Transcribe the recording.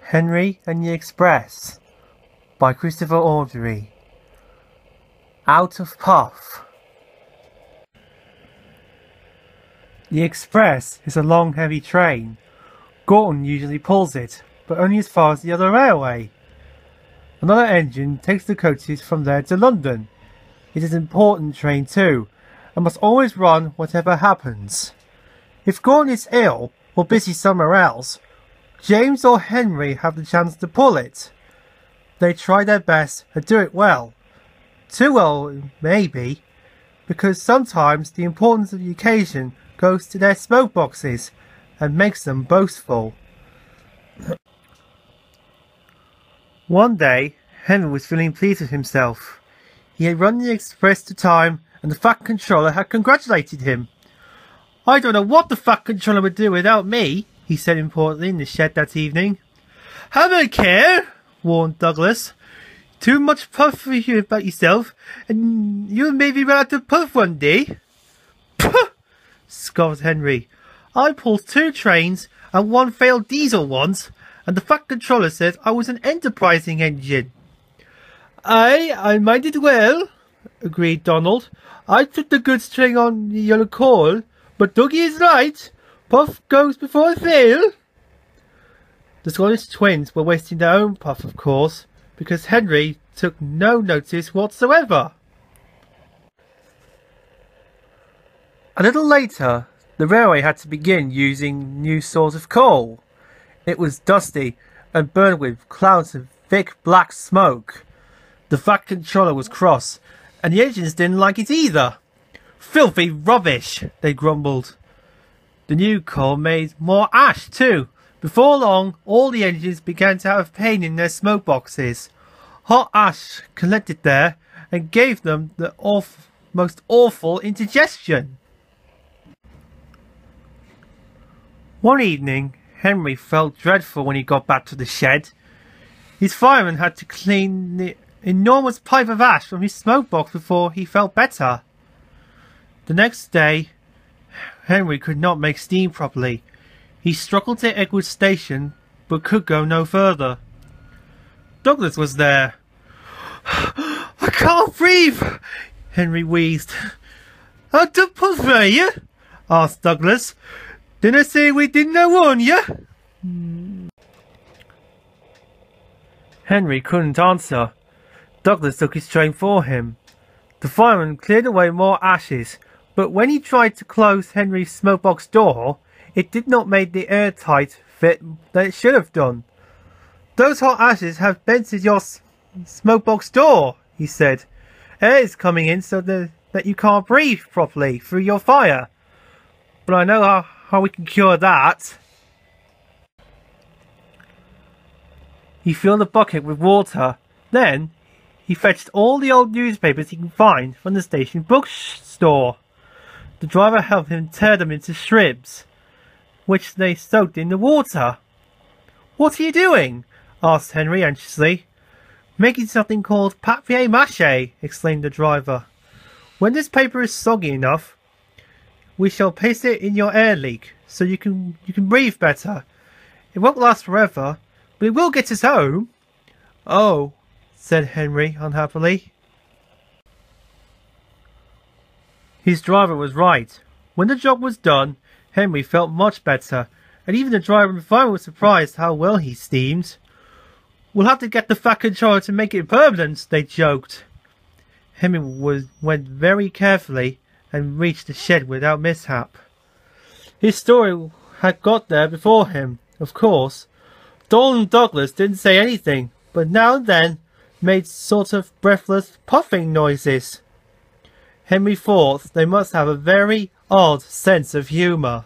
Henry and the Express by Christopher Audrey. Out of Puff. The Express is a long, heavy train. Gorton usually pulls it, but only as far as the other railway. Another engine takes the coaches from there to London. It is an important train too, and must always run whatever happens. If Gorton is ill or busy somewhere else, James or Henry have the chance to pull it. They try their best and do it well. Too well, maybe, because sometimes the importance of the occasion goes to their smoke boxes and makes them boastful. One day, Henry was feeling pleased with himself. He had run the express to time and the Fat Controller had congratulated him. "I don't know what the Fat Controller would do without me," he said importantly in the shed that evening. "Have a care," warned Douglas. "Too much puff for you about yourself, and you'll maybe run out of puff one day." "Puh!" scoffed Henry. "I pulled 2 trains and 1 failed diesel once, and the Fat Controller said I was an enterprising engine." I minded well," agreed Donald. "I took the good string on your call, but Dougie is right. Puff goes before fail." The Scottish twins were wasting their own puff, of course, because Henry took no notice whatsoever. A little later, the railway had to begin using new sorts of coal. It was dusty and burned with clouds of thick black smoke. The Fat Controller was cross, and the engines didn't like it either. "Filthy rubbish," they grumbled. The new coal made more ash too. Before long, all the engines began to have pain in their smoke boxes. Hot ash collected there and gave them the most awful indigestion. One evening, Henry felt dreadful when he got back to the shed. His fireman had to clean the enormous pipe of ash from his smoke box before he felt better. The next day, Henry could not make steam properly. He struggled to Egwood Station, but could go no further. Douglas was there. "I can't breathe," Henry wheezed. "Out of puff, are you?" asked Douglas. "Didn't I say we didn't warn you?" Henry couldn't answer. Douglas took his train for him. The fireman cleared away more ashes, but when he tried to close Henry's smokebox door, it did not make the airtight fit that it should have done. "Those hot ashes have dented your smokebox door," he said. "Air is coming in so that you can't breathe properly through your fire. But I know how we can cure that." He filled the bucket with water. Then he fetched all the old newspapers he could find from the station bookstore. The driver helped him tear them into strips, which they soaked in the water. "What are you doing?" asked Henry anxiously. "Making something called papier-mâché," explained the driver. "When this paper is soggy enough, we shall paste it in your air leak, so you can breathe better. It won't last forever, but it will get us home." "Oh," said Henry unhappily. His driver was right. When the job was done, Henry felt much better, and even the driver and fireman were surprised how well he steamed. "We'll have to get the Fat Controller to make it permanent," they joked. Henry went very carefully and reached the shed without mishap. His story had got there before him, of course. Donald and Douglas didn't say anything, but now and then made sort of breathless puffing noises. Henry thought they must have a very odd sense of humour.